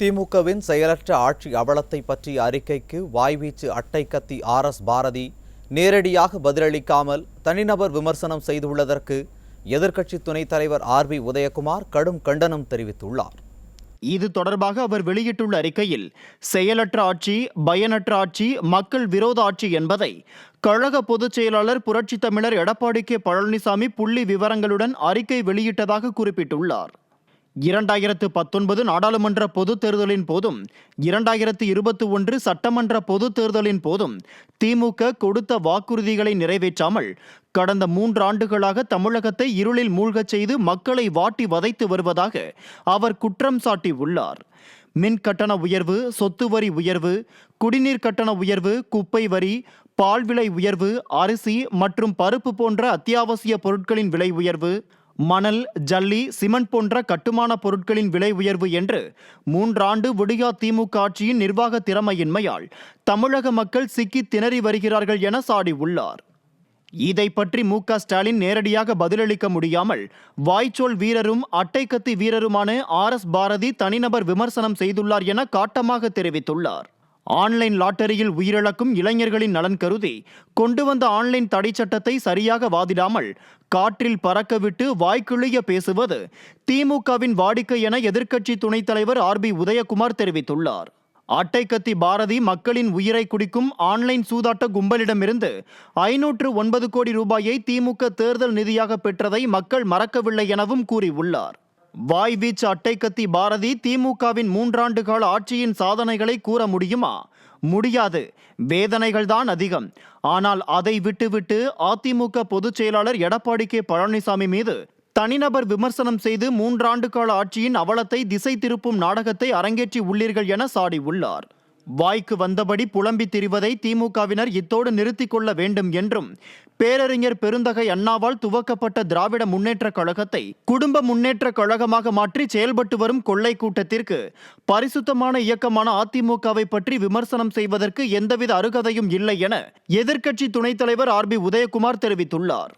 திமுகவின் செயலற்ற ஆட்சி அவலத்தை பற்றிய அறிக்கைக்கு வாய்வீச்சு அட்டை கத்தி பாரதி நேரடியாக பதிலளிக்காமல் தனிநபர் விமர்சனம் செய்துள்ளதற்கு எதிர்க்கட்சி துணைத் தலைவர் உதயகுமார் கடும் கண்டனம் தெரிவித்துள்ளார். இது தொடர்பாக அவர் வெளியிட்டுள்ள அறிக்கையில், செயலற்ற ஆட்சி, பயனற்ற ஆட்சி, மக்கள் விரோத ஆட்சி என்பதை கழக பொதுச் செயலாளர் புரட்சித் தமிழர் எடப்பாடி கே பழனிசாமி புள்ளி விவரங்களுடன் அறிக்கை வெளியிட்டதாக குறிப்பிட்டுள்ளார். 2019 நாடாளுமன்ற பொதுத் தேர்தலின் போதும் 2021 சட்டமன்ற பொதுத் தேர்தலின் போதும் திமுக கொடுத்த வாக்குறுதிகளை நிறைவேற்றாமல் கடந்த 3 ஆண்டுகளாக தமிழகத்தை இருளில் மூழ்கச் செய்து மக்களை வாட்டி வதைத்து வருவதாக அவர் குற்றம் சாட்டியுள்ளார். மின் கட்டண உயர்வு, சொத்து வரி உயர்வு, குடிநீர் கட்டண உயர்வு, குப்பை வரி, பால் விலை உயர்வு, அரிசி மற்றும் பருப்பு போன்ற அத்தியாவசிய பொருட்களின் விலை உயர்வு, மணல், ஜல்லி, சிமெண்ட் போன்ற கட்டுமான பொருட்களின் விலை உயர்வு என்று 3 ஆண்டு விடியா திமுக ஆட்சியின் நிர்வாக திறமையின்மையால் தமிழக மக்கள் சிக்கி திணறி வருகிறார்கள் என சாடியுள்ளார். இதை பற்றி மு.க. ஸ்டாலின் நேரடியாக பதிலளிக்க முடியாமல் வாய்ச்சொல் வீரரும் அட்டை கத்தி வீரருமான பாரதி தனிநபர் விமர்சனம் செய்துள்ளார் என காட்டமாக தெரிவித்துள்ளார். ஆன்லைன் லாட்டரியில் உயிரிழக்கும் இளைஞர்களின் நலன் கருதி கொண்டு வந்த ஆன்லைன் தடை சட்டத்தை சரியாக வாதிடாமல் காற்றில் பறக்கவிட்டு வாய்க்கிழிய பேசுவது திமுகவின் வாடிக்கை என எதிர்க்கட்சி துணைத் தலைவர் உதயகுமார் தெரிவித்துள்ளார். அட்டை கத்தி பாரதி மக்களின் உயிரை குடிக்கும் ஆன்லைன் சூதாட்ட கும்பலிடமிருந்து 509 கோடி ரூபாயை திமுக தேர்தல் நிதியாக பெற்றதை மக்கள் மறக்கவில்லை எனவும் கூறியுள்ளார். வாய்வீச்சு அட்டை கத்தி பாரதி திமுகவின் 3 ஆண்டு கால ஆட்சியின் சாதனைகளை கூற முடியுமா? முடியாது. வேதனைகள்தான் அதிகம். ஆனால் அதை விட்டுவிட்டு அதிமுக பொதுச் செயலாளர் எடப்பாடி கே பழனிசாமி மீது தனிநபர் விமர்சனம் செய்து 3 ஆண்டு கால ஆட்சியின் அவலத்தை திசை திருப்பும் நாடகத்தை அரங்கேற்றி உள்ளீர்கள் என சாடியுள்ளார். வாய்க்கு வந்தபடி புலம்பி திரிவதை திமுகவினர் இத்தோடு நிறுத்திக் கொள்ள வேண்டும் என்றும், பேரறிஞர் பெருந்தகை அண்ணாவால் துவக்கப்பட்ட திராவிட முன்னேற்ற கழகத்தை குடும்ப முன்னேற்ற கழகமாக மாற்றி செயல்பட்டு வரும் கொள்ளை கூட்டத்திற்கு பரிசுத்தமான இயக்கமான அதிமுகவை பற்றி விமர்சனம் செய்வதற்கு எந்தவித அருகதையும் இல்லை என எதிர்க்கட்சி துணைத் தலைவர் உதயகுமார் தெரிவித்துள்ளார்.